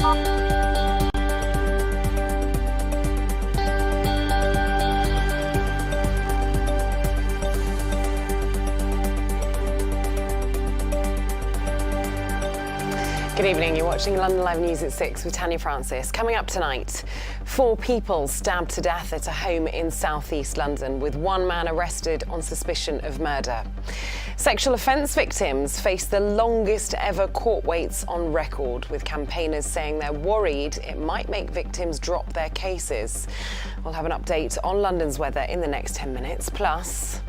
Good evening, you're watching London Live News at 6 with Tanya Francis. Coming up tonight, 4 people stabbed to death at a home in southeast London, with 1 man arrested on suspicion of murder. Sexual offence victims face the longest ever court waits on record, with campaigners saying they're worried it might make victims drop their cases. We'll have an update on London's weather in the next 10 minutes. Plus,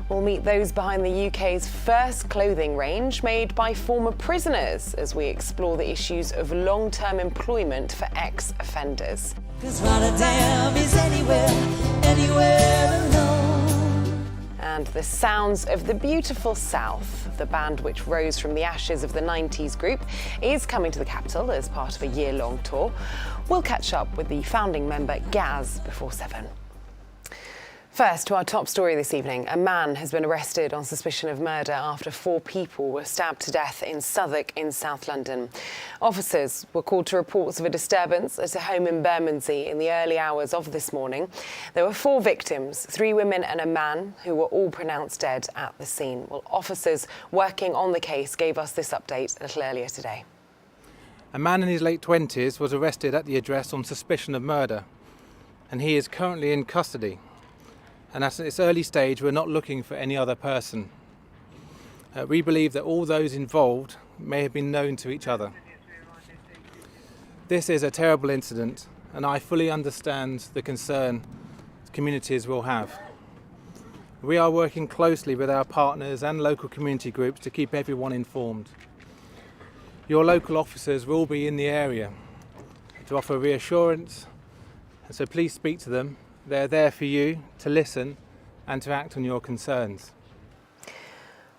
we'll meet those behind the UK's first clothing range made by former prisoners as we explore the issues of long-term employment for ex-offenders. 'Cause Rotterdam is anywhere alone. And the sounds of the beautiful South, the band which rose from the ashes of the 90s group, is coming to the capital as part of a year-long tour. We'll catch up with the founding member Gaz before 7. First, to our top story this evening. A man has been arrested on suspicion of murder after 4 people were stabbed to death in Southwark in South London. Officers were called to reports of a disturbance at a home in Bermondsey in the early hours of this morning. There were 4 victims, 3 women and a man, who were all pronounced dead at the scene. Well, officers working on the case gave us this update a little earlier today. A man in his late 20s was arrested at the address on suspicion of murder, and he is currently in custody. And at this early stage, we're not looking for any other person. We believe that all those involved may have been known to each other. This is a terrible incident, and I fully understand the concern communities will have. We are working closely with our partners and local community groups to keep everyone informed. Your local officers will be in the area to offer reassurance, and so please speak to them. They're there for you to listen and to act on your concerns.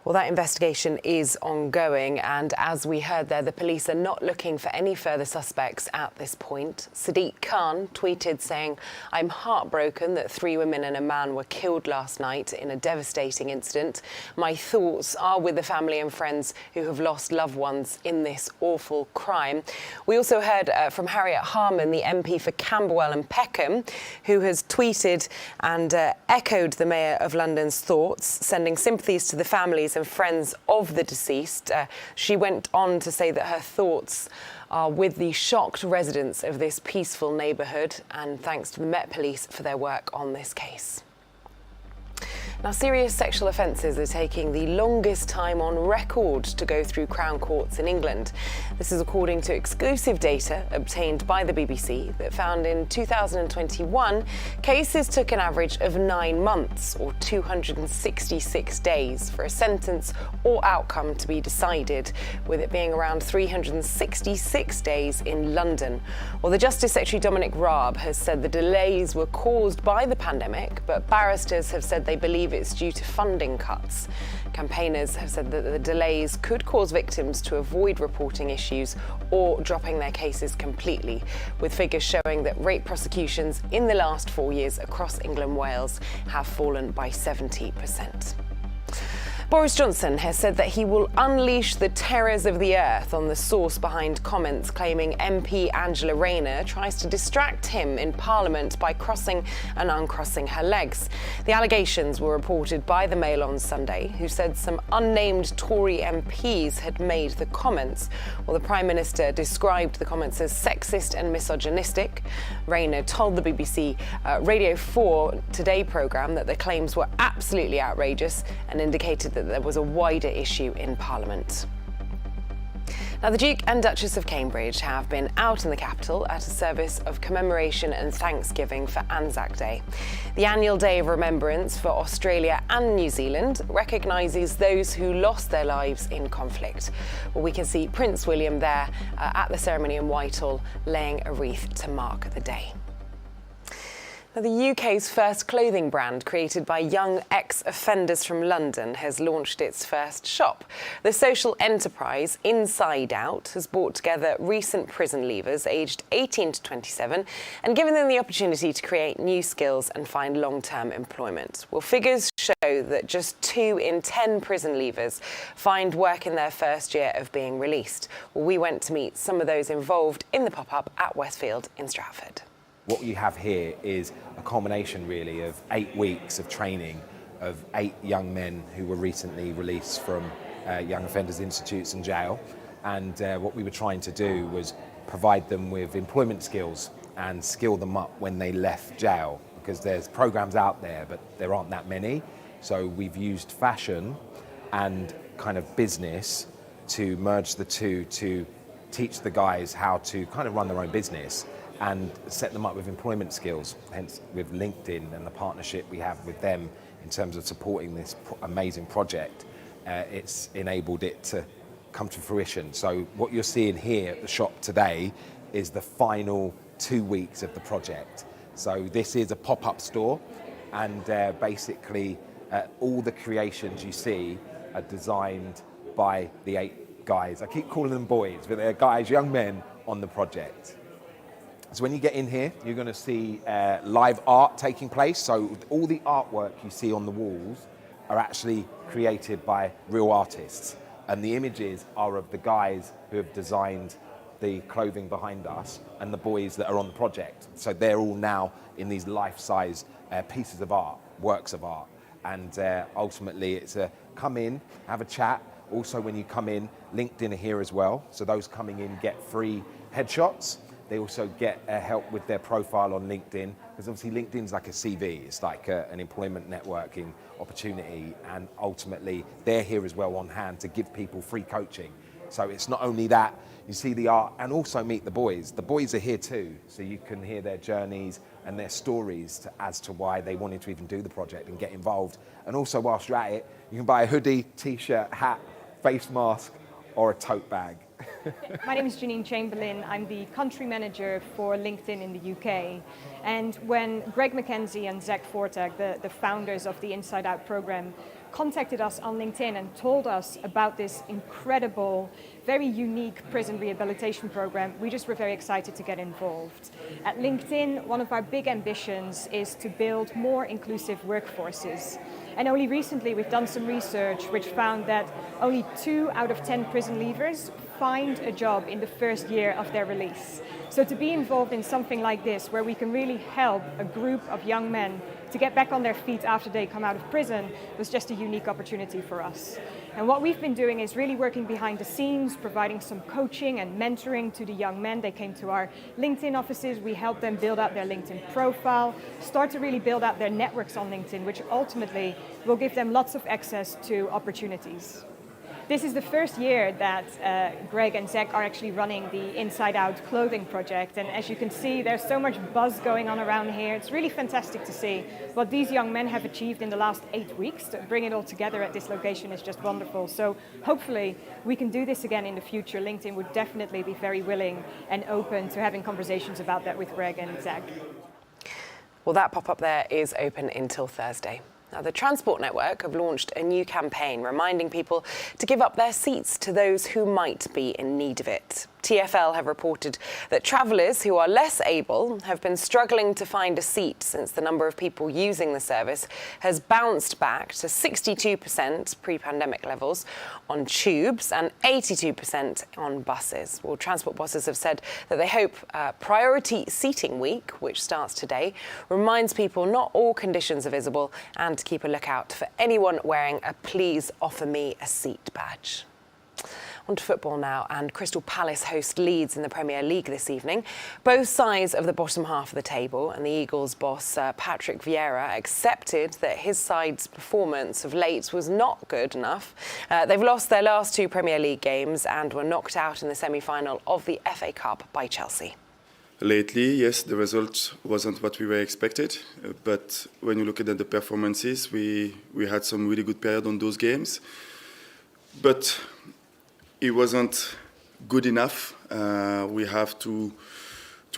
Well, that investigation is ongoing, and as we heard there, the police are not looking for any further suspects at this point. Sadiq Khan tweeted saying, "I'm heartbroken that 3 women and a man were killed last night in a devastating incident. My thoughts are with the family and friends who have lost loved ones in this awful crime." We also heard from Harriet Harman, the MP for Camberwell and Peckham, who has tweeted and echoed the Mayor of London's thoughts, sending sympathies to the families and friends of the deceased. She went on to say that her thoughts are with the shocked residents of this peaceful neighbourhood, and thanks to the Met Police for their work on this case. Now, serious sexual offences are taking the longest time on record to go through Crown Courts in England. This is according to exclusive data obtained by the BBC that found in 2021 cases took an average of 9 months, or 266 days, for a sentence or outcome to be decided, with it being around 366 days in London. Well, the Justice Secretary Dominic Raab has said the delays were caused by the pandemic, but barristers have said they believe it's due to funding cuts. Campaigners have said that the delays could cause victims to avoid reporting issues or dropping their cases completely, with figures showing that rape prosecutions in the last 4 years across England and Wales have fallen by 70%. Boris Johnson has said that he will unleash the terrors of the earth on the source behind comments claiming MP Angela Rayner tries to distract him in Parliament by crossing and uncrossing her legs. The allegations were reported by the Mail on Sunday, who said some unnamed Tory MPs had made the comments. Well, the Prime Minister described the comments as sexist and misogynistic. Rayner told the BBC Radio 4 Today programme that the claims were absolutely outrageous and indicated that there was a wider issue in Parliament. Now, the Duke and Duchess of Cambridge have been out in the capital at a service of commemoration and thanksgiving for Anzac Day. The annual day of remembrance for Australia and New Zealand recognises those who lost their lives in conflict. Well, we can see Prince William there at the ceremony in Whitehall, laying a wreath to mark the day. Now, the UK's first clothing brand, created by young ex-offenders from London, has launched its first shop. The social enterprise Inside Out has brought together recent prison leavers aged 18 to 27 and given them the opportunity to create new skills and find long-term employment. Well, figures show that just 2 in 10 prison leavers find work in their first year of being released. Well, we went to meet some of those involved in the pop-up at Westfield in Stratford. What you have here is a culmination really of 8 weeks of training of 8 young men who were recently released from young offenders institutes and jail. And what we were trying to do was provide them with employment skills and skill them up when they left jail, because there's programs out there, but there aren't that many. So we've used fashion and kind of business to merge the two to teach the guys how to kind of run their own business and set them up with employment skills. Hence, with LinkedIn and the partnership we have with them in terms of supporting this amazing project, it's enabled it to come to fruition. So what you're seeing here at the shop today is the final 2 weeks of the project. So this is a pop-up store, and basically all the creations you see are designed by the 8 guys. I keep calling them boys, but they're guys, young men on the project. So when you get in here, you're going to see live art taking place. So all the artwork you see on the walls are actually created by real artists. And the images are of the guys who have designed the clothing behind us and the boys that are on the project. So they're all now in these life-size pieces of art, works of art. And ultimately it's a come in, have a chat. Also when you come in, LinkedIn are here as well. So those coming in get free headshots. They also get help with their profile on LinkedIn, because obviously LinkedIn's like a CV. It's like an employment networking opportunity, and ultimately they're here as well on hand to give people free coaching. So it's not only that, you see the art and also meet the boys. The boys are here too, so you can hear their journeys and their stories as to why they wanted to even do the project and get involved. And also whilst you're at it, you can buy a hoodie, t-shirt, hat, face mask, or a tote bag. My name is Janine Chamberlain. I'm the country manager for LinkedIn in the UK. And when Greg McKenzie and Zach Fortag, the founders of the Inside Out program, contacted us on LinkedIn and told us about this incredible, very unique prison rehabilitation program, we just were very excited to get involved. At LinkedIn, one of our big ambitions is to build more inclusive workforces. And only recently we've done some research which found that only 2 out of 10 prison leavers find a job in the first year of their release. So to be involved in something like this, where we can really help a group of young men to get back on their feet after they come out of prison, was just a unique opportunity for us. And what we've been doing is really working behind the scenes, providing some coaching and mentoring to the young men. They came to our LinkedIn offices, we helped them build out their LinkedIn profile, start to really build out their networks on LinkedIn, which ultimately will give them lots of access to opportunities. This is the first year that Greg and Zach are actually running the Inside Out clothing project, and as you can see, there's so much buzz going on around here. It's really fantastic to see what these young men have achieved in the last 8 weeks. To bring it all together at this location is just wonderful. So hopefully we can do this again in the future. LinkedIn would definitely be very willing and open to having conversations about that with Greg and Zach. Well, that pop-up there is open until Thursday. Now, the Transport Network have launched a new campaign reminding people to give up their seats to those who might be in need of it. TfL have reported that travellers who are less able have been struggling to find a seat since the number of people using the service has bounced back to 62% pre-pandemic levels on tubes and 82% on buses. Well, transport bosses have said that they hope Priority Seating Week, which starts today, reminds people not all conditions are visible and to keep a lookout for anyone wearing a "Please offer me a seat" badge. On to football now, and Crystal Palace host Leeds in the Premier League this evening. Both sides of the bottom half of the table, and the Eagles boss Patrick Vieira accepted that his side's performance of late was not good enough. They've lost their last 2 Premier League games and were knocked out in the semi-final of the FA Cup by Chelsea. Lately, yes, the result wasn't what we were expected, but when you look at the performances, we had some really good period on those games. But it wasn't good enough. We have to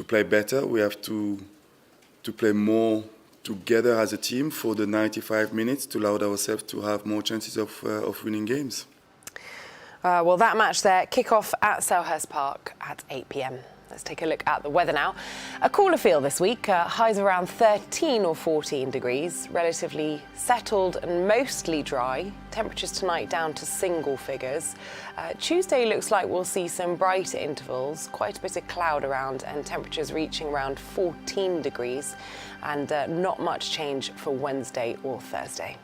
play better. We have to play more together as a team for the 95 minutes to allow ourselves to have more chances of winning games. Well, that match there, kick-off at Selhurst Park at 8 p.m. Let's take a look at the weather now. A cooler feel this week, highs around 13 or 14 degrees, relatively settled and mostly dry. Temperatures tonight down to single figures. Tuesday looks like we'll see some brighter intervals, quite a bit of cloud around and temperatures reaching around 14 degrees and not much change for Wednesday or Thursday.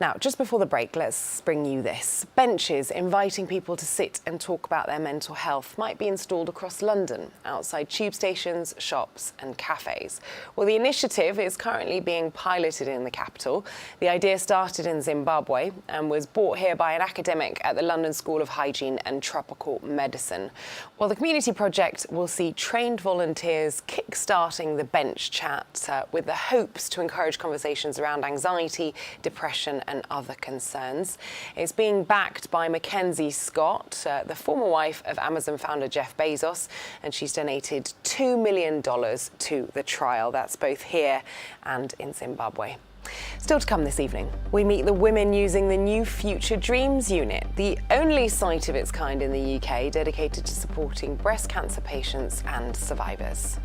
Now, just before the break, let's bring you this. Benches inviting people to sit and talk about their mental health might be installed across London, outside tube stations, shops and cafes. Well, the initiative is currently being piloted in the capital. The idea started in Zimbabwe and was brought here by an academic at the London School of Hygiene and Tropical Medicine. Well, the community project will see trained volunteers kick-starting the bench chat with the hopes to encourage conversations around anxiety, depression and other concerns. It's being backed by Mackenzie Scott, the former wife of Amazon founder Jeff Bezos, and she's donated $2 million to the trial. That's both here and in Zimbabwe. Still to come this evening, we meet the women using the new Future Dreams unit, the only site of its kind in the UK dedicated to supporting breast cancer patients and survivors.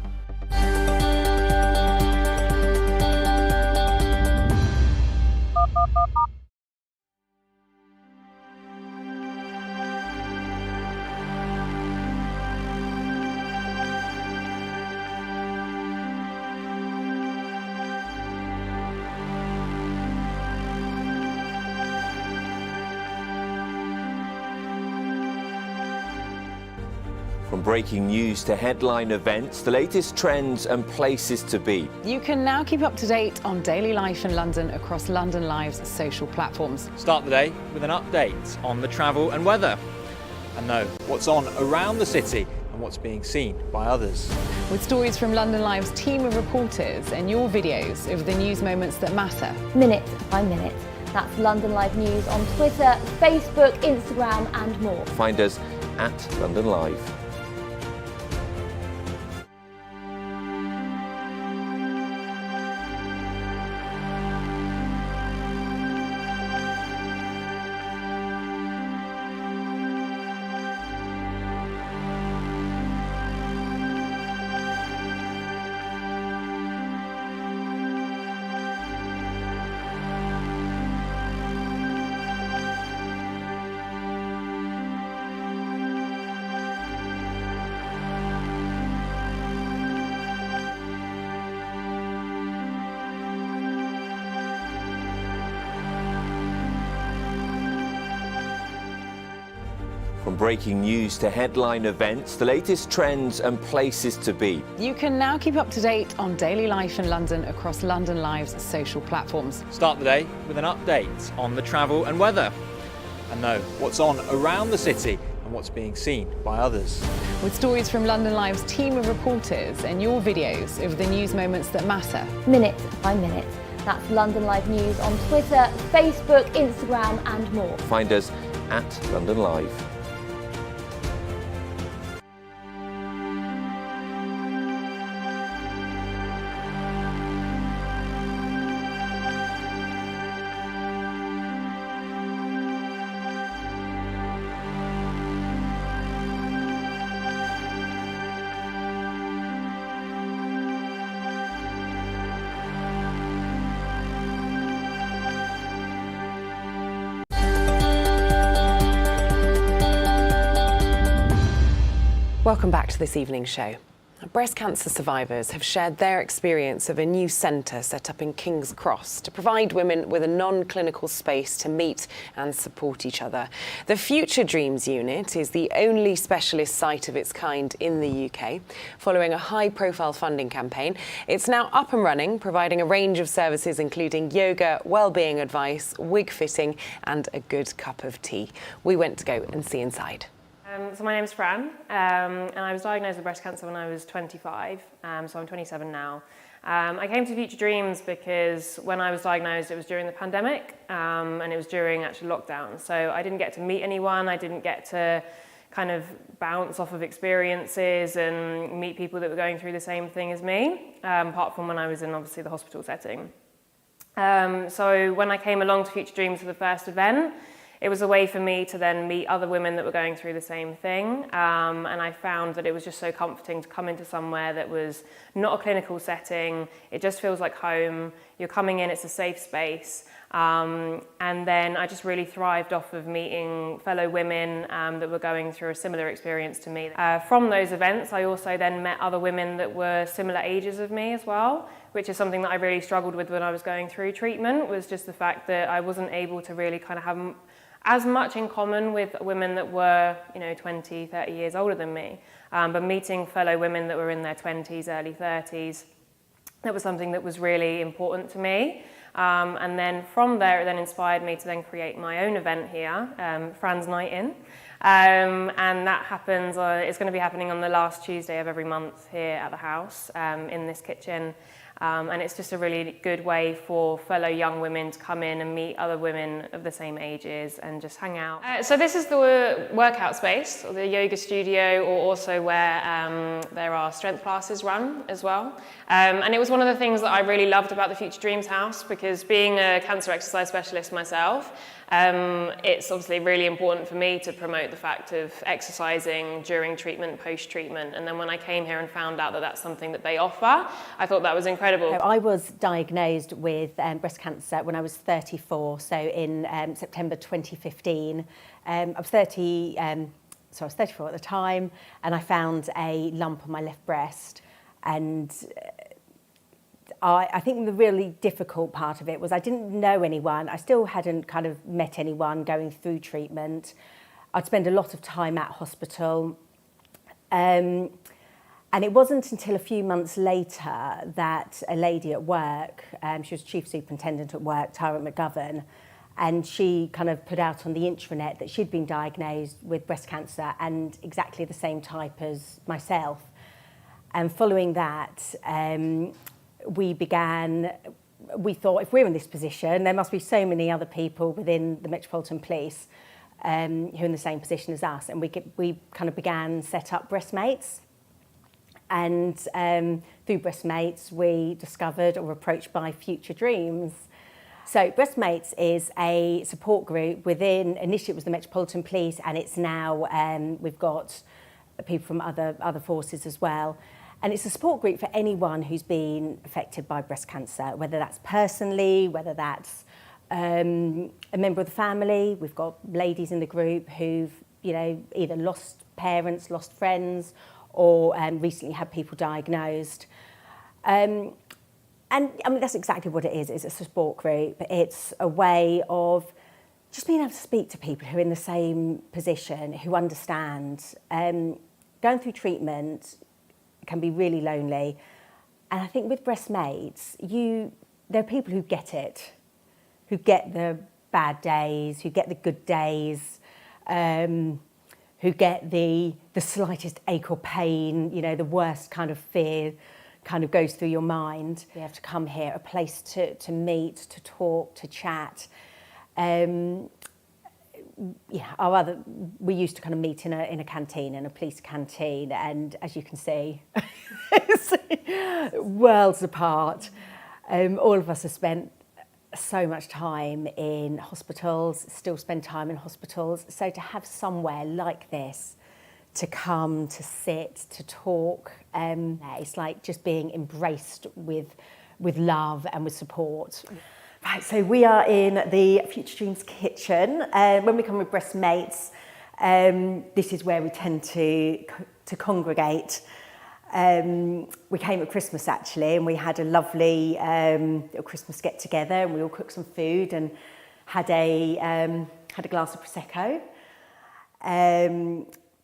From breaking news to headline events, the latest trends and places to be. You can now keep up to date on daily life in London across London Live's social platforms. Start the day with an update on the travel and weather, and know what's on around the city and what's being seen by others. With stories from London Live's team of reporters and your videos of the news moments that matter. Minute by minute. That's London Live News on Twitter, Facebook, Instagram and more. Find us at London Live. From breaking news to headline events, the latest trends and places to be. You can now keep up to date on daily life in London across London Live's social platforms. Start the day with an update on the travel and weather, and know what's on around the city and what's being seen by others. With stories from London Live's team of reporters and your videos of the news moments that matter. Minute by minute. That's London Live News on Twitter, Facebook, Instagram and more. Find us at London Live. Welcome back to this evening's show. Breast cancer survivors have shared their experience of a new centre set up in King's Cross to provide women with a non-clinical space to meet and support each other. The Future Dreams unit is the only specialist site of its kind in the UK. Following a high-profile funding campaign, it's now up and running, providing a range of services including yoga, well-being advice, wig fitting and a good cup of tea. We went to go and see inside. So my name's Fran, and I was diagnosed with breast cancer when I was 25, so I'm 27 now. I came to Future Dreams because when I was diagnosed it was during the pandemic, and it was during actual lockdown, so I didn't get to meet anyone, I didn't get to kind of bounce off of experiences and meet people that were going through the same thing as me, apart from when I was in obviously the hospital setting. So when I came along to Future Dreams for the first event, it was a way for me to then meet other women that were going through the same thing, and I found that it was just so comforting to come into somewhere that was not a clinical setting. It just feels like home. You're coming in, it's a safe space, and then I just really thrived off of meeting fellow women that were going through a similar experience to me. From those events, I also then met other women that were similar ages of me as well, which is something that I really struggled with when I was going through treatment, was just the fact that I wasn't able to really kind of have as much in common with women that were, 20, 30 years older than me. But meeting fellow women that were in their 20s, early 30s, that was something that was really important to me. And then from there, it then inspired me to then create my own event here, Fran's Night In. And that happens, it's going to be happening on the last Tuesday of every month here at the house, in this kitchen. And it's just a really good way for fellow young women to come in and meet other women of the same ages and just hang out. So this is the workout space, or the yoga studio, or also where there are strength classes run as well. And it was one of the things that I really loved about the Future Dreams house, because being a cancer exercise specialist myself, it's obviously really important for me to promote the fact of exercising during treatment, post-treatment. And then when I came here and found out that that's something that they offer, I thought that was incredible. I was diagnosed with breast cancer when I was 34, so in September 2015. I was 34 at the time, and I found a lump on my left breast. And I think the really difficult part of it was I didn't know anyone. I still hadn't kind of met anyone going through treatment. I'd spend a lot of time at hospital. And it wasn't until a few months later that a lady at work, she was chief superintendent at work, Tara McGovern, and she kind of put out on the intranet that she'd been diagnosed with breast cancer and exactly the same type as myself. And following that, we thought, if we're in this position, there must be so many other people within the Metropolitan Police who are in the same position as us. And we kind of began set up Breastmates. And through Breastmates, we discovered or were approached by Future Dreams. So Breastmates is a support group within, initially it was the Metropolitan Police, and it's now, we've got people from other forces as well. And it's a support group for anyone who's been affected by breast cancer, whether that's personally, whether that's a member of the family. We've got ladies in the group who've, either lost parents, lost friends, or recently had people diagnosed. And I mean, that's exactly what it is. It's a support group. It's a way of just being able to speak to people who are in the same position, who understand. Going through treatment can be really lonely. And I think with Breastmates, there are people who get it, who get the bad days, who get the good days, who get the slightest ache or pain, the worst kind of fear kind of goes through your mind. You have to come here, a place to meet, to talk, to chat. We used to kind of meet in a canteen, in a police canteen, and as you can see, it's worlds apart. All of us have spent so much time in hospitals, still spend time in hospitals. So to have somewhere like this, to come, to sit, to talk, it's like just being embraced with love and with support. Right, so we are in the Future Dreams kitchen. When we come with Breastmates, this is where we tend to congregate. We came at Christmas actually, and we had a lovely little Christmas get together, and we all cooked some food and had a glass of Prosecco.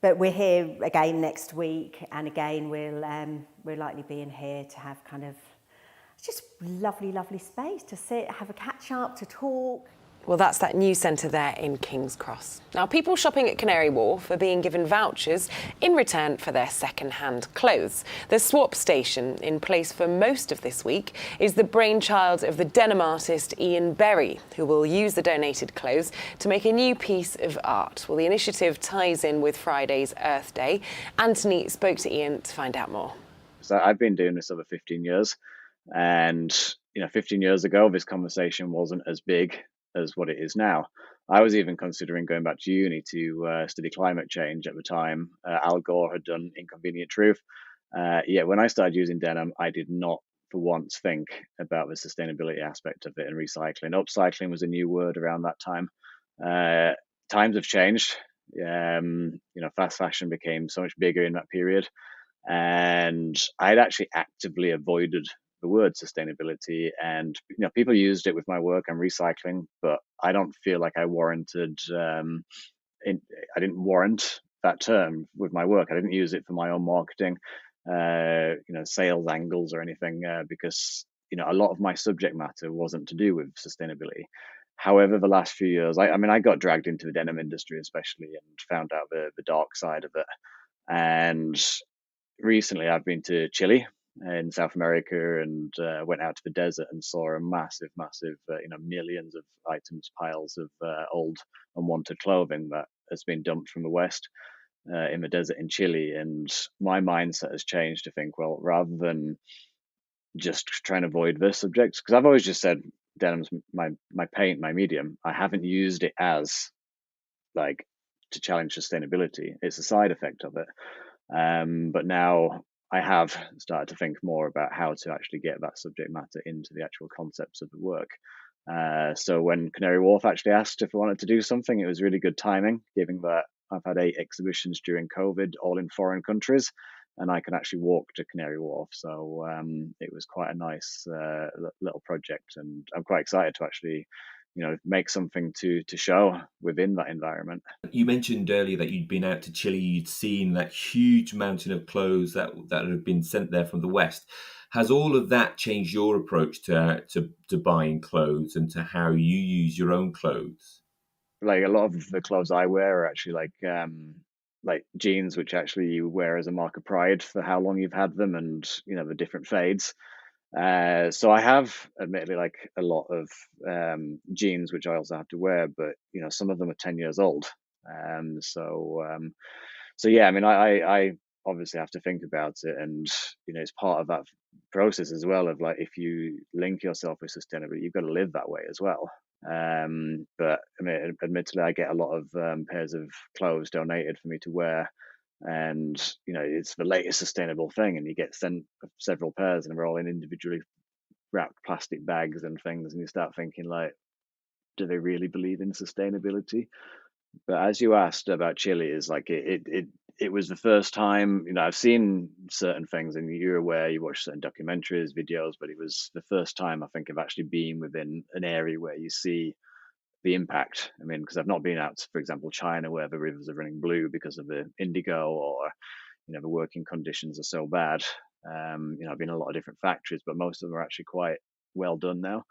But we're here again next week, and again we'll likely be in here to have kind of just lovely space to sit, have a catch up, to talk. Well, that's that news centre there in King's Cross. Now, people shopping at Canary Wharf are being given vouchers in return for their second-hand clothes. The swap station, in place for most of this week, is the brainchild of the denim artist Ian Berry, who will use the donated clothes to make a new piece of art. Well, the initiative ties in with Friday's Earth Day. Anthony spoke to Ian to find out more. So I've been doing this over 15 years, and 15 years ago, this conversation wasn't as big as what it is now. I was even considering going back to uni to study climate change at the time. Al Gore had done Inconvenient Truth. Yet when I started using denim, I did not for once think about the sustainability aspect of it and recycling. Upcycling was a new word around that time. Times have changed. Fast fashion became so much bigger in that period. And I'd actually actively avoided the word sustainability, and people used it with my work. I'm recycling, but I don't feel like I didn't warrant that term with my work. I didn't use it for my own marketing, sales angles or anything, because a lot of my subject matter wasn't to do with sustainability. However, the last few years, I got dragged into the denim industry, especially, and found out the dark side of it. And recently, I've been to Chile in South America, and went out to the desert and saw a massive, millions of items, piles of old unwanted clothing that has been dumped from the West in the desert in Chile. And my mindset has changed to think, well, rather than just trying to avoid this subject, because I've always just said denim's my paint, my medium. I haven't used it as like to challenge sustainability. It's a side effect of it. But now I have started to think more about how to actually get that subject matter into the actual concepts of the work. So when Canary Wharf actually asked if I wanted to do something, it was really good timing, given that I've had 8 exhibitions during COVID, all in foreign countries, and I can actually walk to Canary Wharf. So it was quite a nice little project, and I'm quite excited to actually make something to show within that environment. You mentioned earlier that you'd been out to Chile, you'd seen that huge mountain of clothes that had been sent there from the West. Has all of that changed your approach to buying clothes and to how you use your own clothes? Like, a lot of the clothes I wear are actually like jeans, which actually you wear as a mark of pride for how long you've had them, and the different fades. So I have admittedly like a lot of jeans which I also have to wear, but some of them are 10 years old. So yeah, I obviously have to think about it, and it's part of that process as well of like, if you link yourself with sustainability, you've got to live that way as well. But admittedly, I get a lot of pairs of clothes donated for me to wear, and it's the latest sustainable thing, and you get sent several pairs, and we're all in individually wrapped plastic bags and things, and you start thinking like, do they really believe in sustainability? But as you asked about Chile, is like it was the first time, I've seen certain things, and you're aware, you watch certain documentaries, videos, but it was the first time I think of actually being within an area where you see the impact. Because I've not been out to, for example, China, where the rivers are running blue because of the indigo, or the working conditions are so bad. I've been in a lot of different factories, but most of them are actually quite well done now.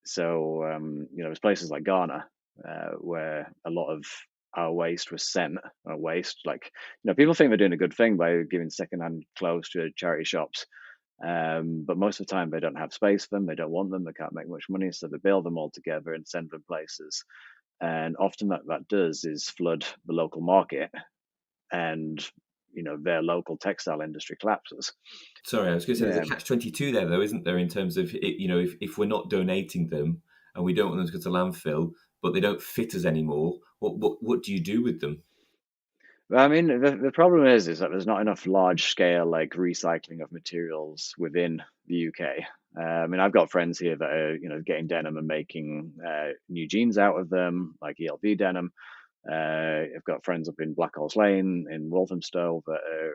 There's places like Ghana, where a lot of our waste was sent. People think they're doing a good thing by giving secondhand clothes to charity shops. But most of the time they don't have space for them, they don't want them, they can't make much money, so they bail them all together and send them places. And often that does is flood the local market, and their local textile industry collapses. Sorry, I was going to say, there's a catch-22 there, though, isn't there, in terms of, if we're not donating them and we don't want them to go to landfill, but they don't fit us anymore, what do you do with them? The problem is that there's not enough large-scale like recycling of materials within the UK. I've got friends here that are getting denim and making new jeans out of them, like ELV denim. I've got friends up in Blackhorse Lane in Walthamstow that are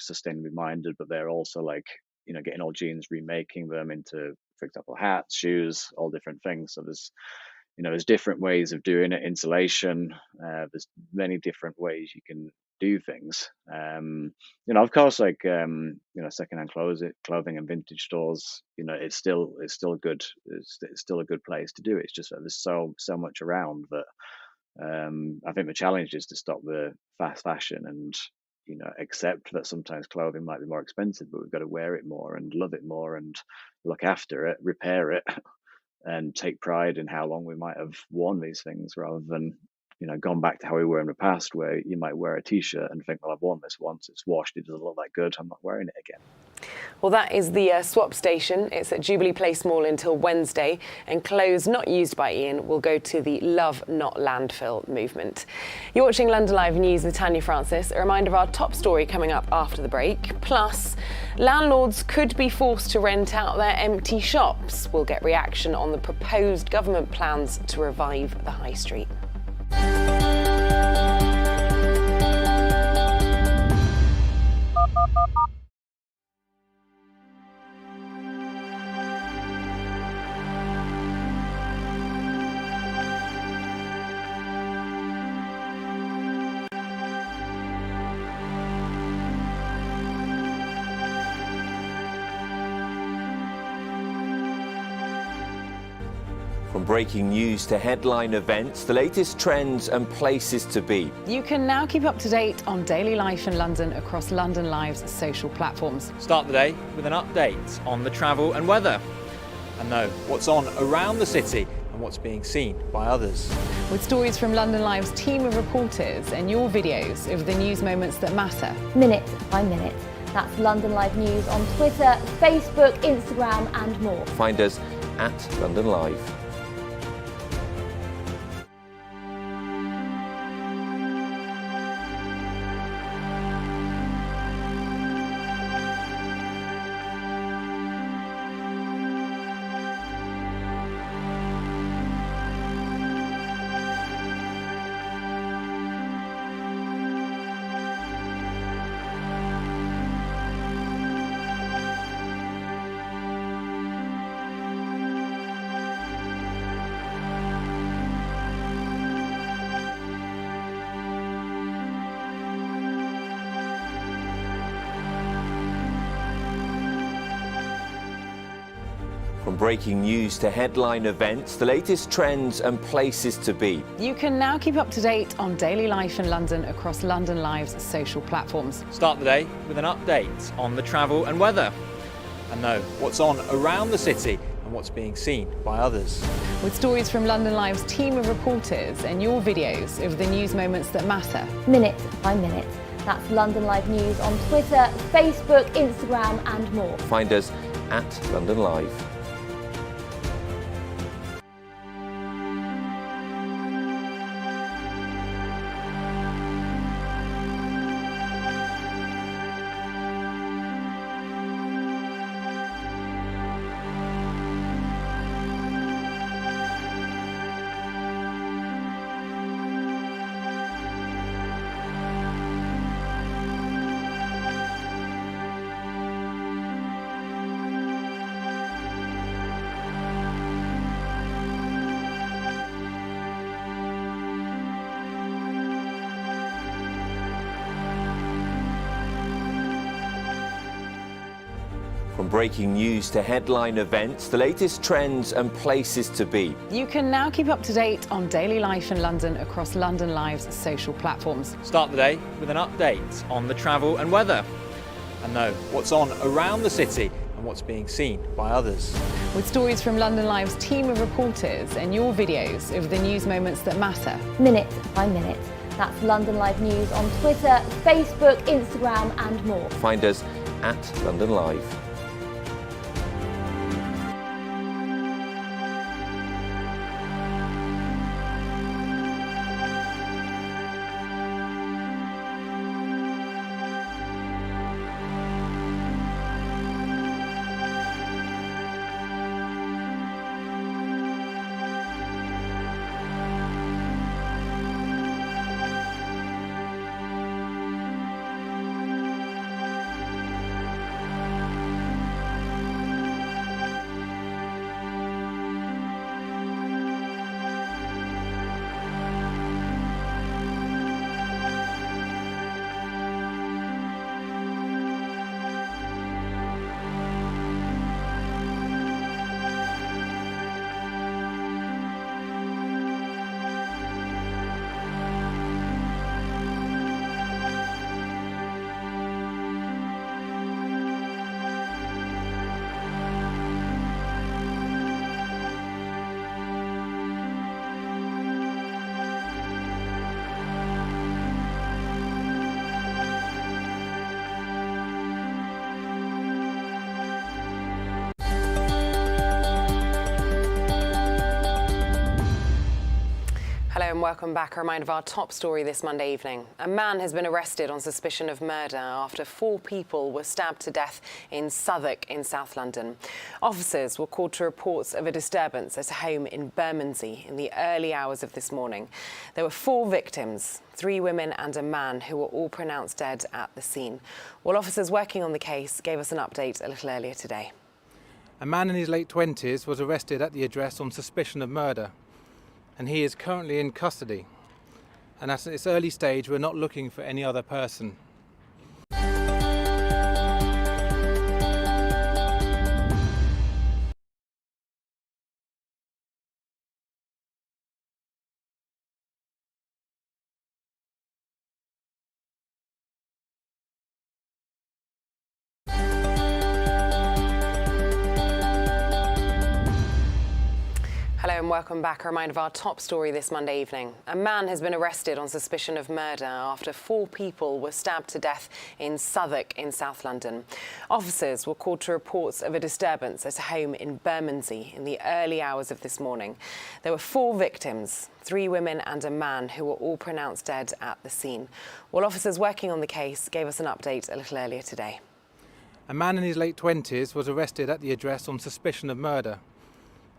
sustainably minded, but they're also like getting old jeans, remaking them into, for example, hats, shoes, all different things. So there's different ways of doing it. Insulation. There's many different ways you can do things. Of course, like secondhand clothing and vintage stores, it's still a good place to do it. It's just that there's so much around that. I think the challenge is to stop the fast fashion and accept that sometimes clothing might be more expensive, but we've got to wear it more and love it more and look after it, repair it, and take pride in how long we might have worn these things, rather than gone back to how we were in the past, where you might wear a t-shirt and think, well, I've worn this once, it's washed, it doesn't look that good, I'm not wearing it again. Well, that is the swap station. It's at Jubilee Place Mall until Wednesday, and clothes not used by Ian will go to the Love Not Landfill movement. You're watching London Live News with Tanya Francis. A reminder of our top story coming up after the break. Plus, landlords could be forced to rent out their empty shops. We'll get reaction on the proposed government plans to revive the high street. From breaking news to headline events, the latest trends and places to be. You can now keep up to date on daily life in London across London Live's social platforms. Start the day with an update on the travel and weather, and know what's on around the city and what's being seen by others. With stories from London Live's team of reporters and your videos of the news moments that matter. Minute by minute. That's London Live News on Twitter, Facebook, Instagram and more. Find us at London Live. From breaking news to headline events, the latest trends and places to be. You can now keep up to date on daily life in London across London Live's social platforms. Start the day with an update on the travel and weather, and know what's on around the city and what's being seen by others. With stories from London Live's team of reporters and your videos of the news moments that matter. Minute by minute. That's London Live News on Twitter, Facebook, Instagram and more. Find us at London Live. From breaking news to headline events, the latest trends and places to be. You can now keep up to date on daily life in London across London Live's social platforms. Start the day with an update on the travel and weather, and know what's on around the city and what's being seen by others. With stories from London Live's team of reporters and your videos of the news moments that matter. Minute by minute. That's London Live News on Twitter, Facebook, Instagram and more. Find us at London Live. and welcome back. A reminder of our top story this Monday evening. A man has been arrested on suspicion of murder after 4 people were stabbed to death in Southwark in South London. Officers were called to reports of a disturbance at a home in Bermondsey in the early hours of this morning. There were 4 victims, 3 women and a man, who were all pronounced dead at the scene. Well, officers working on the case gave us an update a little earlier today. A man in his late 20s was arrested at the address on suspicion of murder, and he is currently in custody. And at this early stage, we're not looking for any other person. Hello and welcome back. A reminder of our top story this Monday evening. A man has been arrested on suspicion of murder after 4 people were stabbed to death in Southwark in South London. Officers were called to reports of a disturbance at a home in Bermondsey in the early hours of this morning. There were 4 victims, 3 women and a man, who were all pronounced dead at the scene. Well, officers working on the case gave us an update a little earlier today. A man in his late 20s was arrested at the address on suspicion of murder,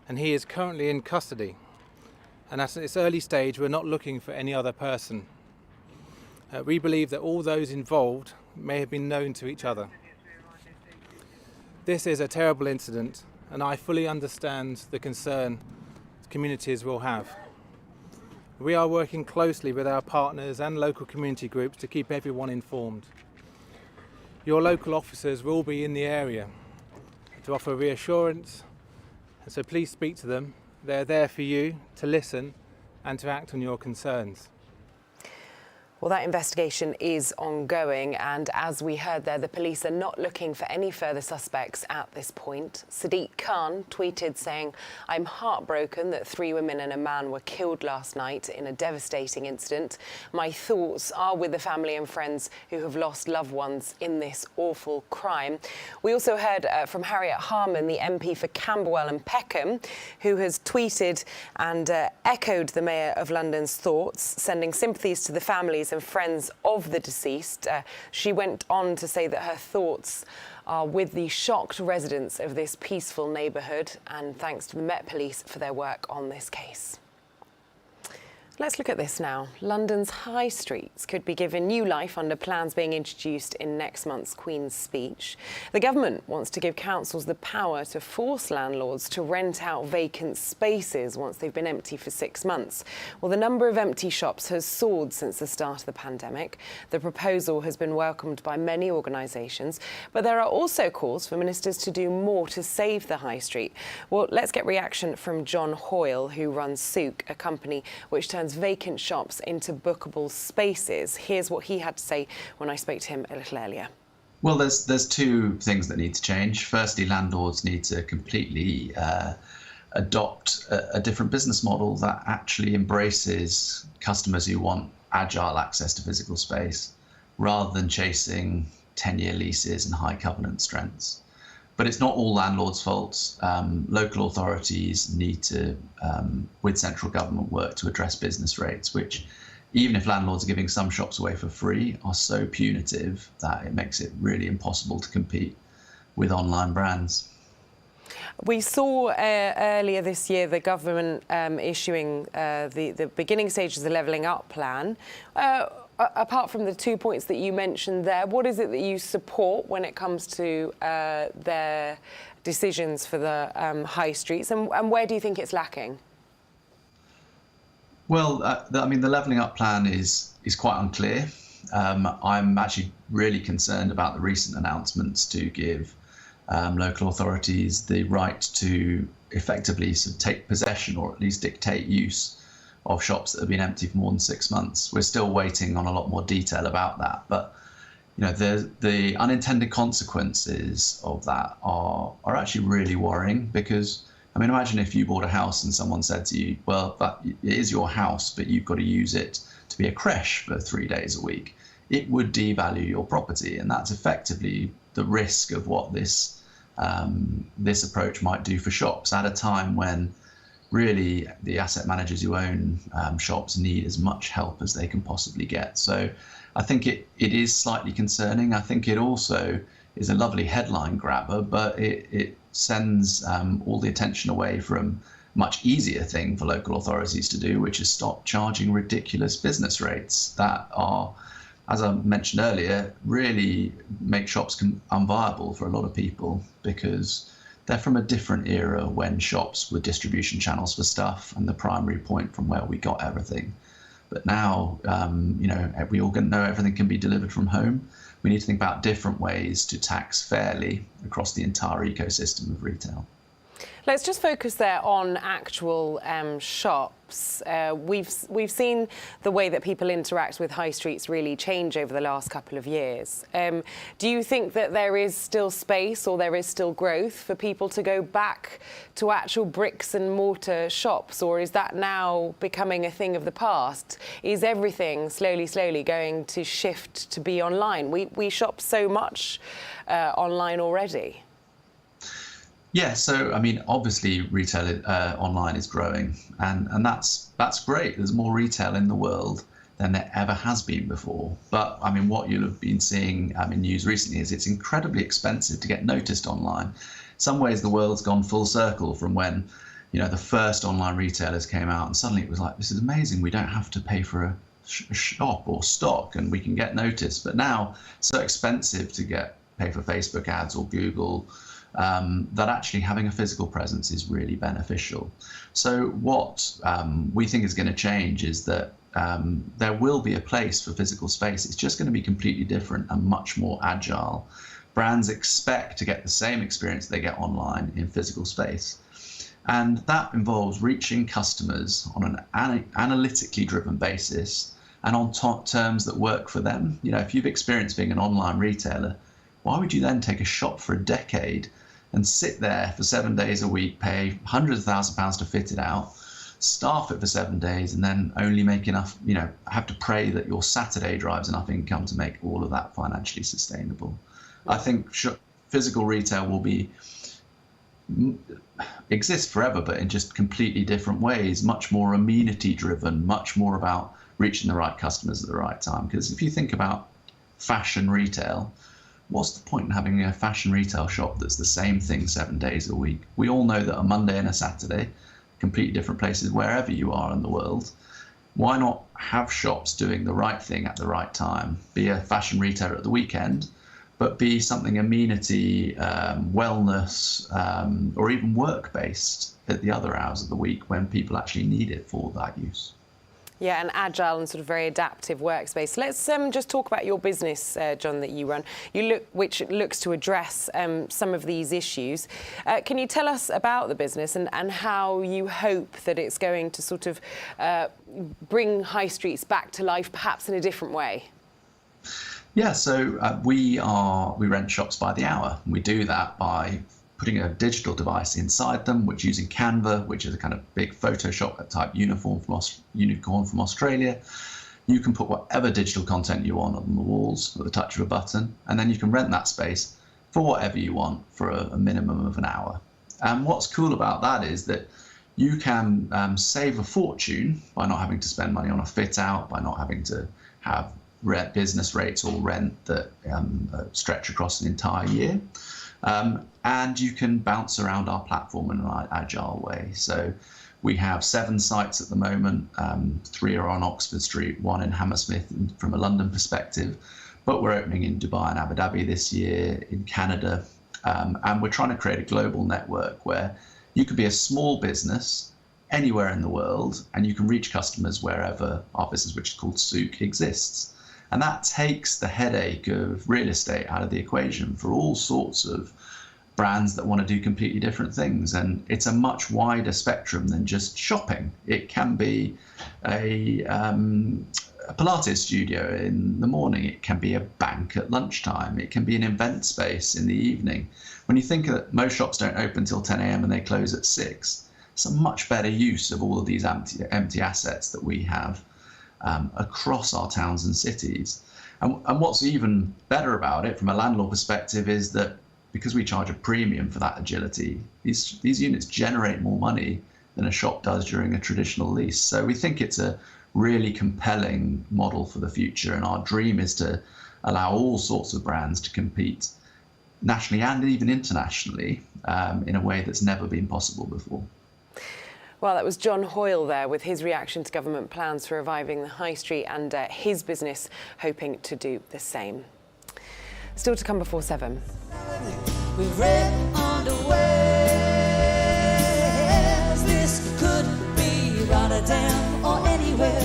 and he is currently in custody. And at this early stage, we're not looking for any other person. We believe that all those involved may have been known to each other. This is a terrible incident, and I fully understand the concern communities will have. We are working closely with our partners and local community groups to keep everyone informed. Your local officers will be in the area to offer reassurance, and so please speak to them. They're there for you to listen and to act on your concerns. Well, that investigation is ongoing, and as we heard there, the police are not looking for any further suspects at this point. Sadiq Khan tweeted saying, "I'm heartbroken that 3 women and a man were killed last night in a devastating incident. My thoughts are with the family and friends who have lost loved ones in this awful crime." We also heard from Harriet Harman, the MP for Camberwell and Peckham, who has tweeted and echoed the Mayor of London's thoughts, sending sympathies to the families and friends of the deceased. She went on to say that her thoughts are with the shocked residents of this peaceful neighbourhood, and thanks to the Met Police for their work on this case. Let's look at this now. London's high streets could be given new life under plans being introduced in next month's Queen's Speech. The government wants to give councils the power to force landlords to rent out vacant spaces once they've been empty for 6 months. Well, the number of empty shops has soared since the start of the pandemic. The proposal has been welcomed by many organisations, but there are also calls for ministers to do more to save the high street. Well, let's get reaction from John Hoyle, who runs Souq, a company which turns vacant shops into bookable spaces. Here's what he had to say when I spoke to him a little earlier. Well, there's 2 things that need to change. Firstly, landlords need to completely adopt a different business model that actually embraces customers who want agile access to physical space rather than chasing 10-year leases and high covenant strengths. But it's not all landlords' faults. Local authorities need to, with central government, work to address business rates, which, even if landlords are giving some shops away for free, are so punitive that it makes it really impossible to compete with online brands. We saw earlier this year the government issuing the beginning stages of the Levelling Up plan. Apart from the 2 points that you mentioned there, what is it that you support when it comes to their decisions for the high streets, and where do you think it's lacking? Well, the Levelling Up plan is quite unclear. I'm actually really concerned about the recent announcements to give local authorities the right to effectively sort of take possession, or at least dictate use, of shops that have been empty for more than 6 months. We're still waiting on a lot more detail about that, but the unintended consequences of that are actually really worrying, because imagine if you bought a house and someone said to you, well, it is your house, but you've got to use it to be a creche for 3 days a week. It would devalue your property, and that's effectively the risk of what this approach might do for shops at a time when really the asset managers who own shops need as much help as they can possibly get. So I think it is slightly concerning. I think it also is a lovely headline grabber, but it sends all the attention away from much easier thing for local authorities to do, which is stop charging ridiculous business rates that are, as I mentioned earlier, really make shops unviable for a lot of people, because they're from a different era when shops were distribution channels for stuff and the primary point from where we got everything. But now, we all know everything can be delivered from home. We need to think about different ways to tax fairly across the entire ecosystem of retail. Let's just focus there on actual shops. We've seen the way that people interact with high streets really change over the last couple of years. Do you think that there is still space, or there is still growth for people to go back to actual bricks and mortar shops, or is that now becoming a thing of the past? Is everything slowly going to shift to be online? We shop so much online already. Yeah, so I mean, obviously retail online is growing, and that's great. There's more retail in the world than there ever has been before. But I mean, what you'll have been seeing in news recently is it's incredibly expensive to get noticed online. In some ways, the world's gone full circle from when, the first online retailers came out, and suddenly it was like, this is amazing. We don't have to pay for a shop or stock, and we can get noticed. But now, it's so expensive to pay for Facebook ads or Google. That actually having a physical presence is really beneficial. So what we think is going to change is that there will be a place for physical space. It's just going to be completely different and much more agile. Brands expect to get the same experience they get online in physical space. And that involves reaching customers on an analytically driven basis and on terms that work for them. If you've experienced being an online retailer, why would you then take a shop for a decade and sit there for 7 days a week, pay hundreds of £1,000s to fit it out, staff it for 7 days, and then only make enough, have to pray that your Saturday drives enough income to make all of that financially sustainable? I think physical retail will exist forever, but in just completely different ways, much more amenity driven, much more about reaching the right customers at the right time. Because if you think about fashion retail, what's the point in having a fashion retail shop that's the same thing 7 days a week? We all know that a Monday and a Saturday, completely different places wherever you are in the world. Why not have shops doing the right thing at the right time? Be a fashion retailer at the weekend, but be something amenity, wellness, or even work-based at the other hours of the week when people actually need it for that use. Yeah, an agile and sort of very adaptive workspace. Let's just talk about your business, John, that you run, which looks to address some of these issues. Can you tell us about the business and how you hope that it's going to sort of bring high streets back to life, perhaps in a different way? Yeah, so we rent shops by the hour. We do that by putting a digital device inside them, which using Canva, which is a kind of big Photoshop type unicorn from Australia. You can put whatever digital content you want on the walls with the touch of a button, and then you can rent that space for whatever you want for a minimum of an hour. And what's cool about that is that you can save a fortune by not having to spend money on a fit out, by not having to have business rates or rent that stretch across an entire year. And you can bounce around our platform in an agile way. So we have 7 sites at the moment. 3 are on Oxford Street, 1 in Hammersmith from a London perspective. But we're opening in Dubai and Abu Dhabi this year, in Canada. And we're trying to create a global network where you could be a small business anywhere in the world and you can reach customers wherever our business, which is called Souk, exists. And that takes the headache of real estate out of the equation for all sorts of brands that want to do completely different things. And it's a much wider spectrum than just shopping. It can be a Pilates studio in the morning. It can be a bank at lunchtime. It can be an event space in the evening. When you think that most shops don't open until 10 a.m. and they close at 6, it's a much better use of all of these empty assets that we have across our towns and cities. And what's even better about it from a landlord perspective is that because we charge a premium for that agility, these units generate more money than a shop does during a traditional lease. So we think it's a really compelling model for the future, and our dream is to allow all sorts of brands to compete nationally and even internationally in a way that's never been possible before. Well, that was John Hoyle there with his reaction to government plans for reviving the high street, and his business hoping to do the same. Still to come before 7. We've read on the waves. This could be Rotterdam or anywhere,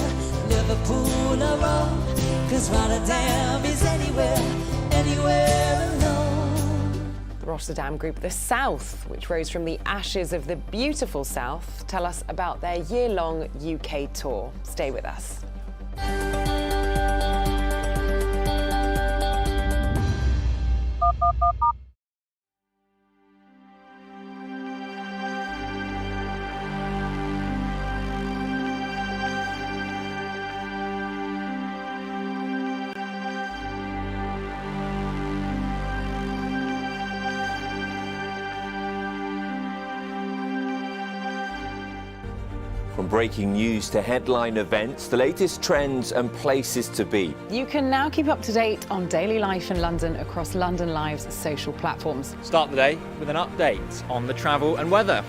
Liverpool or Rome, 'cause Rotterdam is anywhere, anywhere alone. The Rotterdam group, the South, which rose from the ashes of the beautiful South, tell us about their year-long UK tour. Stay with us. From breaking news to headline events, the latest trends and places to be. You can now keep up to date on daily life in London across London Live's social platforms. Start the day with an update on the travel and weather,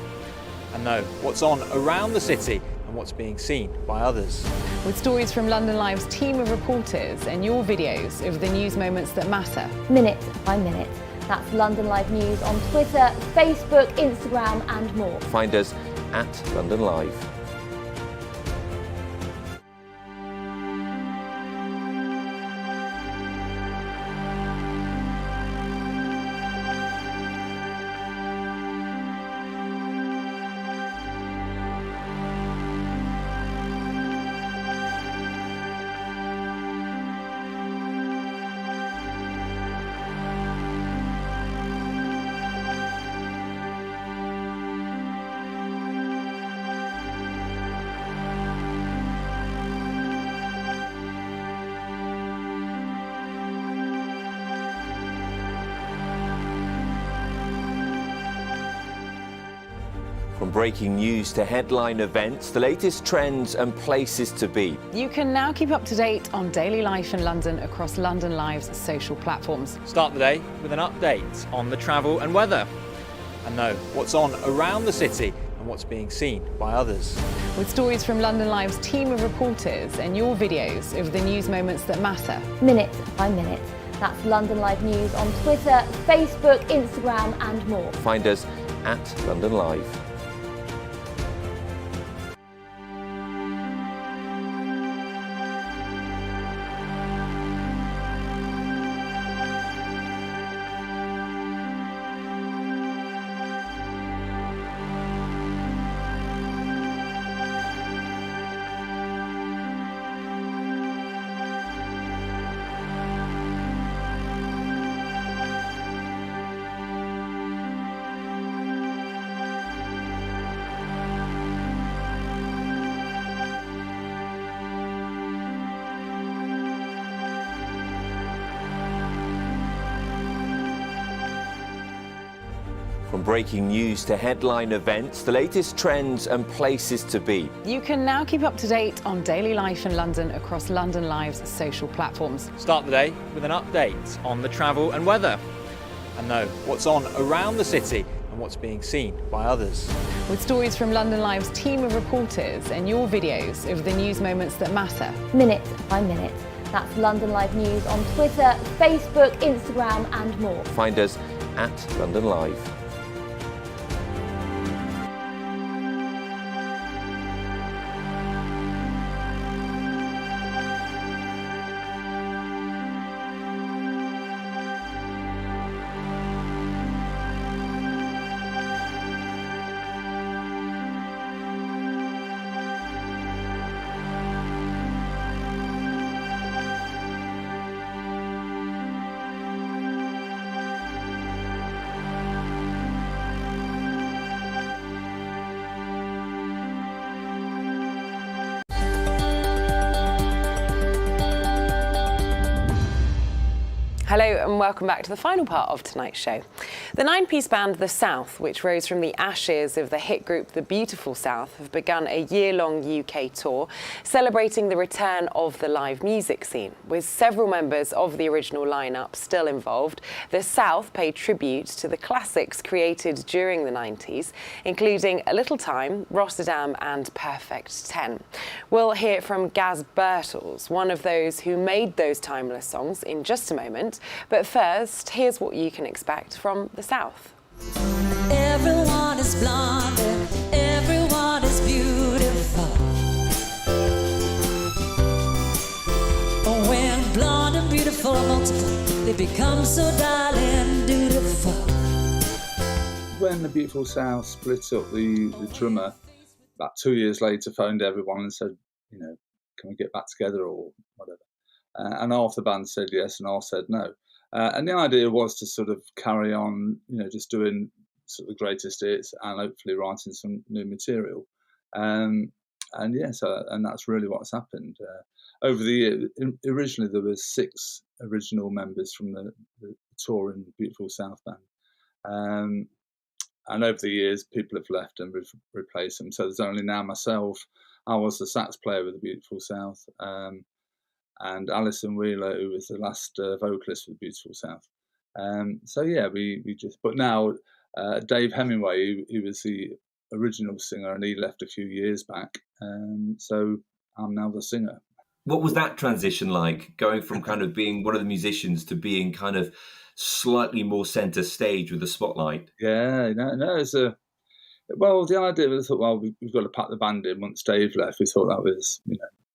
and know what's on around the city and what's being seen by others. With stories from London Live's team of reporters and your videos of the news moments that matter. Minute by minute. That's London Live News on Twitter, Facebook, Instagram and more. Find us at London Live. From breaking news to headline events, the latest trends and places to be. You can now keep up to date on daily life in London across London Live's social platforms. Start the day with an update on the travel and weather, and know what's on around the city and what's being seen by others. With stories from London Live's team of reporters and your videos of the news moments that matter. Minute by minute. That's London Live News on Twitter, Facebook, Instagram and more. Find us at London Live. From breaking news to headline events, the latest trends and places to be. You can now keep up to date on daily life in London across London Live's social platforms. Start the day with an update on the travel and weather, and know what's on around the city and what's being seen by others. With stories from London Live's team of reporters and your videos of the news moments that matter. Minute by minute. That's London Live News on Twitter, Facebook, Instagram and more. Find us at London Live. Hello and welcome back to the final part of tonight's show. The nine-piece band The South, which rose from the ashes of the hit group The Beautiful South, have begun a year-long UK tour celebrating the return of the live music scene. With several members of the original lineup still involved, The South paid tribute to the classics created during the 90s, including A Little Time, Rotterdam and Perfect 10. We'll hear from Gaz Birtles, one of those who made those timeless songs, in just a moment. But first, here's what you can expect from The South. Everyone is blonde and everyone is beautiful. When blonde and beautiful are multiple, they become so darling dutiful. When the Beautiful South split up, the drummer, about 2 years later, phoned everyone and said, can we get back together or whatever? And half the band said yes and half said no. And the idea was to sort of carry on, just doing sort of the greatest hits and hopefully writing some new material. And that's really what's happened. Over the year, originally there were 6 original members from the touring Beautiful South band. And over the years, people have left and replaced them. So there's only now myself. I was the sax player with the Beautiful South. And Alison Wheeler, who was the last vocalist for the Beautiful South. We just. But now Dave Hemingway, he was the original singer, and he left a few years back. So I'm now the singer. What was that transition like, going from kind of being one of the musicians to being kind of slightly more centre stage with the spotlight? Yeah, no, it's a. Well, the idea was, I thought, we've got to pack the band in. Once Dave left, we thought that was,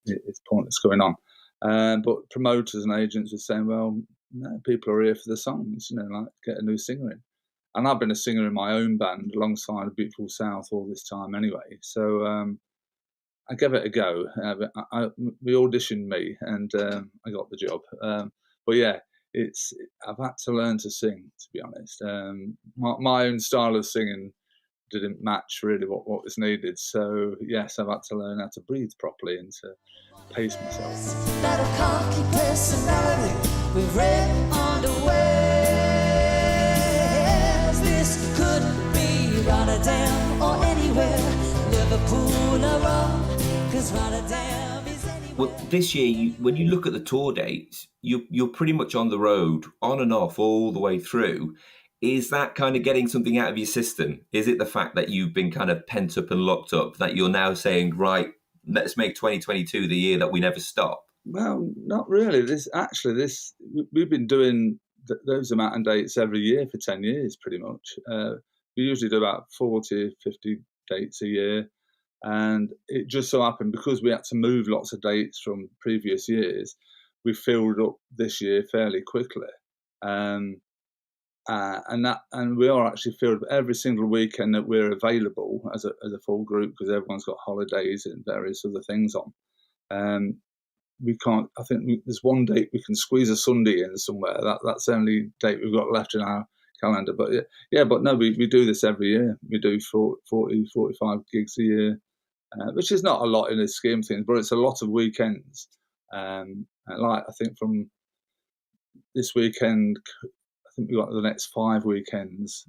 it's pointless going on. But promoters and agents were saying, well, no, people are here for the songs, get a new singer in. And I've been a singer in my own band alongside the Beautiful South all this time anyway. So I gave it a go. We auditioned me and I got the job. But yeah, I've had to learn to sing, to be honest. My own style of singing didn't match really what was needed. So yes, I've had to learn how to breathe properly and to pace myself. That a cocky personality with red underwear. This could be Rotterdam or anywhere, Liverpool or Rome, 'cause Rotterdam is anywhere. Well, this year, when you look at the tour dates, you're pretty much on the road, on and off, all the way through. Is that kind of getting something out of your system? Is it the fact that you've been kind of pent up and locked up that you're now saying, right, let's make 2022 the year that we never stop? Well, not really. We've been doing those amount of dates every year for 10 years, pretty much. We usually do about 40, 50 dates a year. And it just so happened, because we had to move lots of dates from previous years, we filled up this year fairly quickly. And we are actually filled every single weekend that we're available as a full group, because everyone's got holidays and various other things on. We can't. I think there's one date we can squeeze a Sunday in somewhere. That's the only date we've got left in our calendar. But but no, we do this every year. We do 40, 45 gigs a year, which is not a lot in the scheme of things, but it's a lot of weekends. I think from this weekend, I think we've got the next 5 weekends,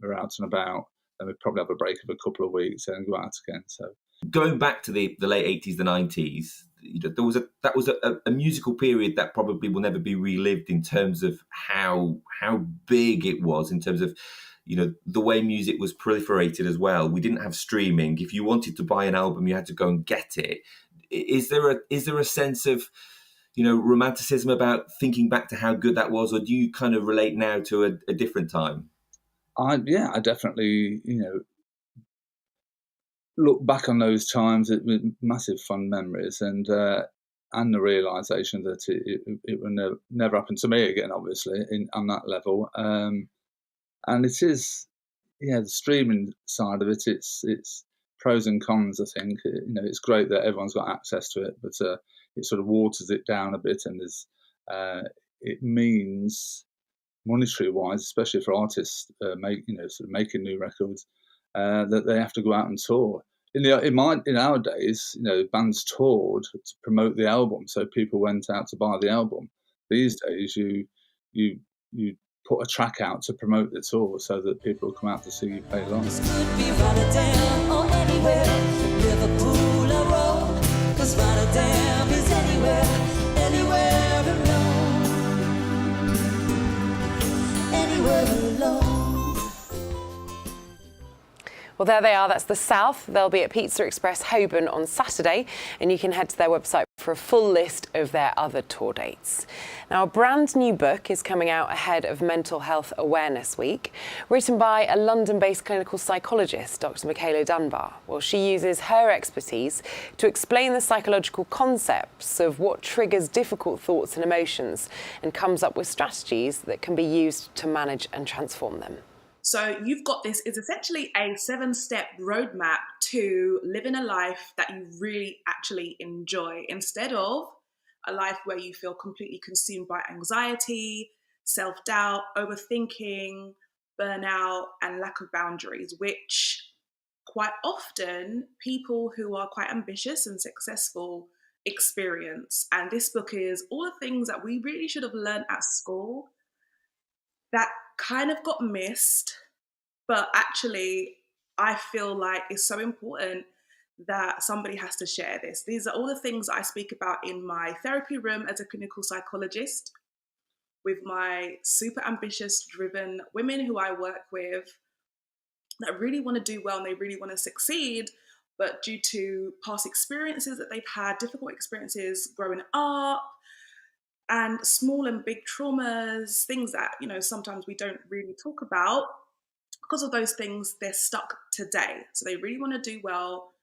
we're out and about, and we probably have a break of a couple of weeks and go out again. So going back to the late 80s, the 90s, that was a musical period that probably will never be relived in terms of how big it was, in terms of the way music was proliferated as well. We didn't have streaming. If you wanted to buy an album, you had to go and get it. Is there a sense of romanticism about thinking back to how good that was, or do you kind of relate now to a different time? I definitely look back on those times with massive fun memories, and the realization that it will never happen to me again, obviously, on that level. And it is, the streaming side of it, it's pros and cons, I think. It's great that everyone's got access to it, but it sort of waters it down a bit, and it means, monetary wise, especially for artists making new records, that they have to go out and tour. In our days, bands toured to promote the album, so people went out to buy the album. These days, you put a track out to promote the tour so that people will come out to see you play live. Could be Rotterdam or anywhere, Liverpool or Rome, 'cause Rotterdam is anywhere, anywhere alone, anywhere alone. Well, there they are. That's the South. They'll be at Pizza Express Holborn on Saturday, and you can head to their website for a full list of their other tour dates. Now, a brand new book is coming out ahead of Mental Health Awareness Week, written by a London-based clinical psychologist, Dr. Michaela Dunbar. Well, she uses her expertise to explain the psychological concepts of what triggers difficult thoughts and emotions, and comes up with strategies that can be used to manage and transform them. So you've got this is essentially a 7-step roadmap to living a life that you really actually enjoy, instead of a life where you feel completely consumed by anxiety, self-doubt, overthinking, burnout, and lack of boundaries, which quite often people who are quite ambitious and successful experience. And this book is all the things that we really should have learned at school that kind of got missed, but actually I feel like it's so important that somebody has to share this. These are all the things I speak about in my therapy room as a clinical psychologist with my super ambitious, driven women who I work with that really want to do well and they really want to succeed, but due to past experiences that they've had, difficult experiences growing up, and small and big traumas, things that, you know, sometimes we don't really talk about. Because of those things, they're stuck today. So they really want to do well,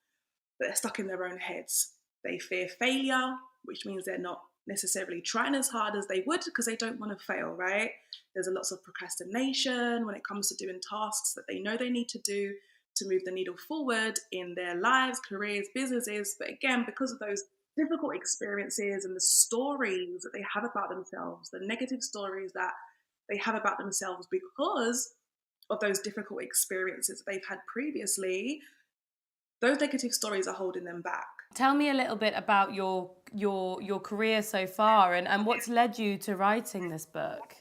but they're stuck in their own heads. They fear failure, which means they're not necessarily trying as hard as they would because they don't want to fail, right? There's a lots of procrastination when it comes to doing tasks that they know they need to do to move the needle forward in their lives, careers, businesses. But again, because of those difficult experiences and the stories that they have about themselves, the negative stories that they have about themselves because of those difficult experiences they've had previously, those negative stories are holding them back. Tell me a little bit about your career so far and what's led you to writing this book.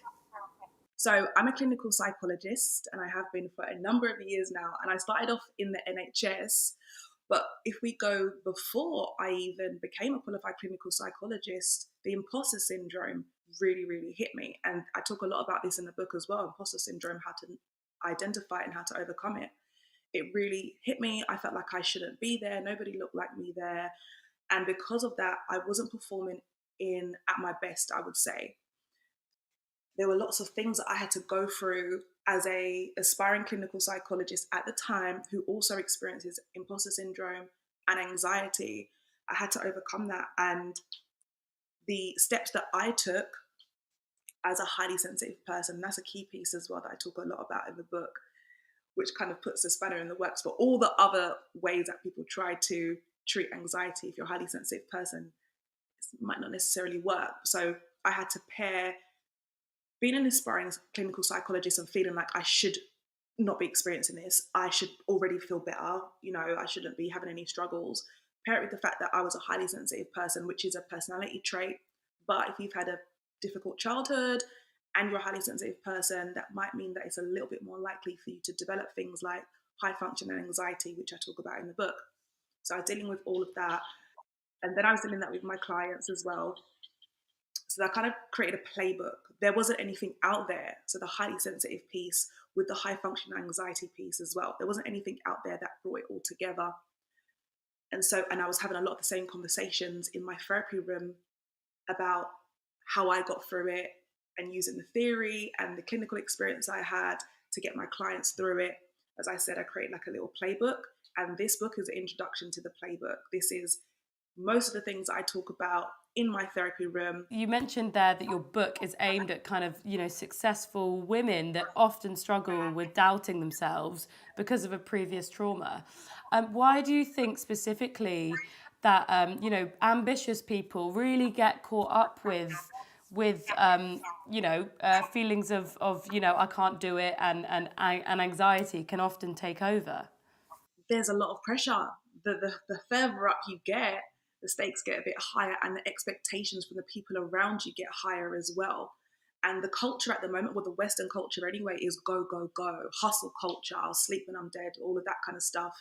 So I'm a clinical psychologist and I have been for a number of years now, and I started off in the NHS. But if we go before I even became a qualified clinical psychologist, the imposter syndrome really, really hit me. And I talk a lot about this in the book as well, imposter syndrome, how to identify it and how to overcome it. It really hit me. I felt like I shouldn't be there. Nobody looked like me there. And because of that, I wasn't performing at my best, I would say. There were lots of things that I had to go through as a aspiring clinical psychologist at the time who also experiences imposter syndrome and anxiety. I had to overcome that. And the steps that I took as a highly sensitive person, that's a key piece as well that I talk a lot about in the book, which kind of puts the spanner in the works for all the other ways that people try to treat anxiety. If you're a highly sensitive person, it might not necessarily work. So I had to pair being an aspiring clinical psychologist and feeling like I should not be experiencing this. I should already feel better. You know, I shouldn't be having any struggles. Pair it with the fact that I was a highly sensitive person, which is a personality trait. But if you've had a difficult childhood and you're a highly sensitive person, that might mean that it's a little bit more likely for you to develop things like high functioning anxiety, which I talk about in the book. So I was dealing with all of that. And then I was dealing that with my clients as well. So I kind of created a playbook. There wasn't anything out there. So the highly sensitive piece with the high functioning anxiety piece as well. There wasn't anything out there that brought it all together. And I was having a lot of the same conversations in my therapy room about how I got through it and using the theory and the clinical experience I had to get my clients through it. As I said, I created like a little playbook, and this book is an introduction to the playbook. This is most of the things I talk about in my therapy room. You mentioned there that your book is aimed at kind of, you know, successful women that often struggle with doubting themselves because of a previous trauma. Why do you think specifically that, you know, ambitious people really get caught up with feelings of, you know, I can't do it, and anxiety can often take over? There's a lot of pressure. The further up you get, the stakes get a bit higher, and the expectations from the people around you get higher as well. And the culture at the moment, well, the Western culture anyway, is go, go, go, hustle culture, I'll sleep when I'm dead, all of that kind of stuff.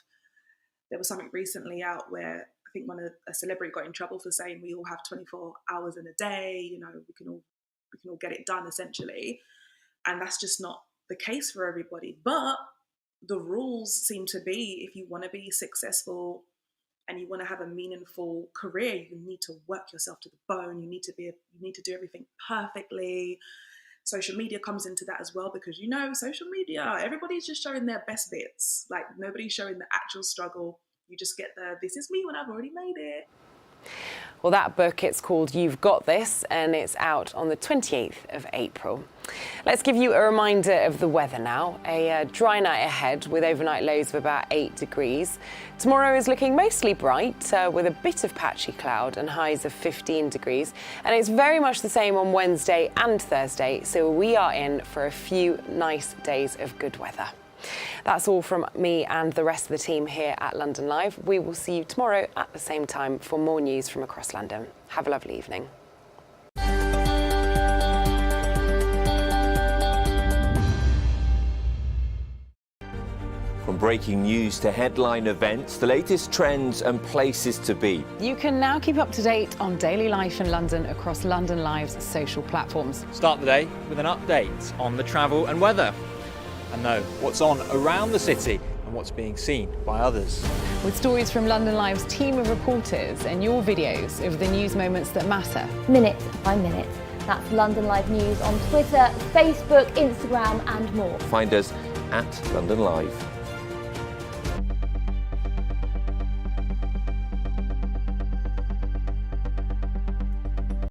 There was something recently out where I think a celebrity got in trouble for saying we all have 24 hours in a day, you know, we can all get it done essentially. And that's just not the case for everybody. But the rules seem to be, if you want to be successful and you want to have a meaningful career, you need to work yourself to the bone. You need to do everything perfectly. Social media comes into that as well, because, you know, social media, everybody's just showing their best bits. Like, nobody's showing the actual struggle. You just get this is me when I've already made it. Well, that book, it's called You've Got This, and it's out on the 28th of April. Let's give you a reminder of the weather now. A dry night ahead with overnight lows of about 8 degrees. Tomorrow is looking mostly bright with a bit of patchy cloud and highs of 15 degrees. And it's very much the same on Wednesday and Thursday, so we are in for a few nice days of good weather. That's all from me and the rest of the team here at London Live. We will see you tomorrow at the same time for more news from across London. Have a lovely evening. From breaking news to headline events, the latest trends and places to be. You can now keep up to date on daily life in London across London Live's social platforms. Start the day with an update on the travel and weather, and know what's on around the city and what's being seen by others. With stories from London Live's team of reporters and your videos of the news moments that matter. Minute by minute. That's London Live News on Twitter, Facebook, Instagram and more. Find us at London Live.